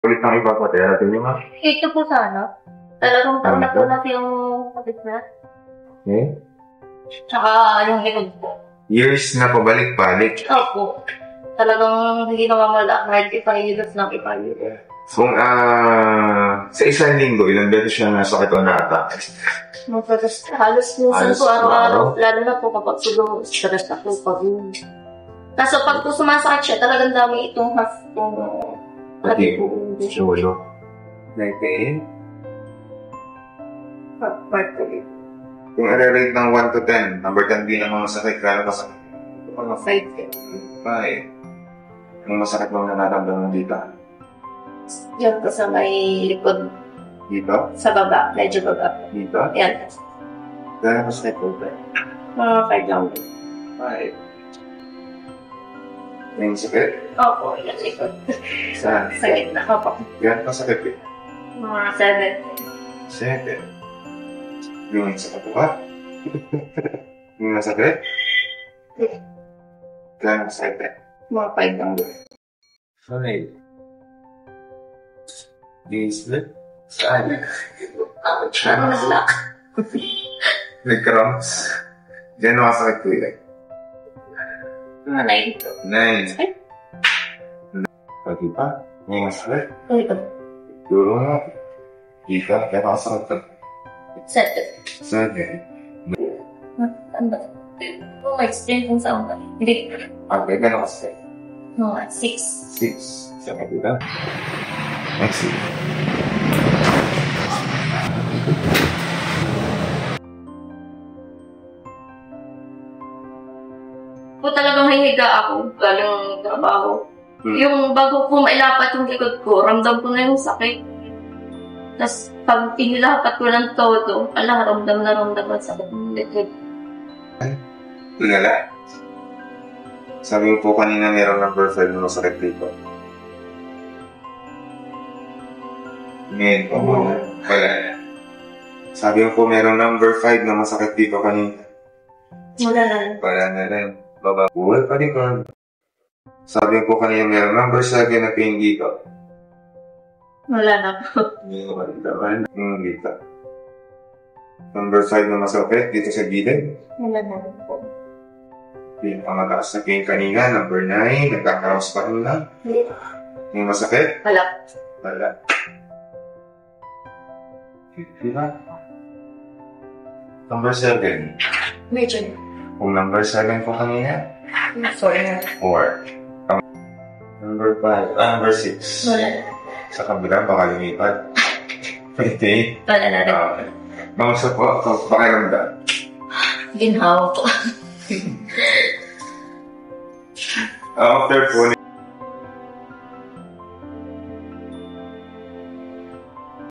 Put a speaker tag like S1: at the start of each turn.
S1: Ulit ang iba po, kaya natin yung
S2: Ito po sana. Talagang taon na po natin yung kapit na.
S1: Okay.
S2: Tsaka yung likod po.
S1: Years na pabalik-balik.
S2: Opo. Talagang hindi nawawala kahit ipahilos ng ipahilos.
S1: Kung sa isang linggo, ilang beses siya nasakit o na-attack?
S2: Halos minsan
S1: Halos
S2: po araw-araw.
S1: araw?
S2: Lalo na po kapag siguro stress ako pag kaso pag po sumasakit siya, talagang dami itong half itong
S1: Pati
S2: po.
S1: ulo. Okay.
S2: Part ko rin.
S1: Kung i-rate ng 1 to 10, number 10 din ang mga sakit, kaya masakit.
S2: Mga 5.
S1: 5. Yung masakit mong nararamdaman dito.
S2: Yan po sa may likod
S1: Dito?
S2: sa baba. Medyo baba.
S1: Dito?
S2: Yan.
S1: Kaya masakit po ba?
S2: Mga 5 lang.
S1: 5. Yung sakit?
S2: Opo, yan likod.
S1: Saan?
S2: Sa gitna. Opo.
S1: Yan pa sakit eh.
S2: Mga
S1: 7. Yung sa katuwa? Yung masakit? Kaya masakit eh.
S2: 7. Mga 5 lang.
S1: 5. Split? Saan?
S2: Parang nag-lock.
S1: Nag-cramps? Diyan nakasakit ko eh.
S2: Mga
S1: 9. Pati pa? May masakit?
S2: 9. Ito.
S1: Duro nga. Dito? Kaya nakasakit ka.
S2: 7.
S1: 7.
S2: Ano ba? Kung ma-explain kung saan ba? Hindi.
S1: Okay, gano'n kasakit?
S2: Mga 6.
S1: 6. Sa kapila? Next week.
S2: Kung talagang hihiga ako, galing trabaho. Yung bago ko mailapat yung likod ko, ramdam ko na yung sakit. Tapos pag pinilapat ko ng todo, ramdam na ramdam ang sakit ng likod.
S1: Lala. Sabi mo po kanina mayroong number 5 na masakit dito. Ngayon po mo. Wala na. Sabi mo po mayroong number 5 na masakit dito kanina.
S2: Wala na.
S1: Wala na rin. Bababuhay pa rin ko. Sabi mo po kanina mayroong number 7 na pain dito.
S2: Wala na po.
S1: Hindi ko malindaman. Yung dito. Number 5 na masakit dito sa gilid.
S2: Wala na po.
S1: Yung pangataas na pain kanina, number 9, nagkakaroos pa rin lang.
S2: Hindi.
S1: Yung masakit?
S2: Wala.
S1: Wala. Diba? Number 7.
S2: Medyo.
S1: Kung number 7 po kanina,
S2: Sorry na.
S1: 4. Number 5, number 6.
S2: Wala na.
S1: Sa kabila, baka lumipat. 28.
S2: Wala na rin.
S1: Okay. Mausap po ako, pakiramdam.
S2: Ginhawa po.
S1: After po,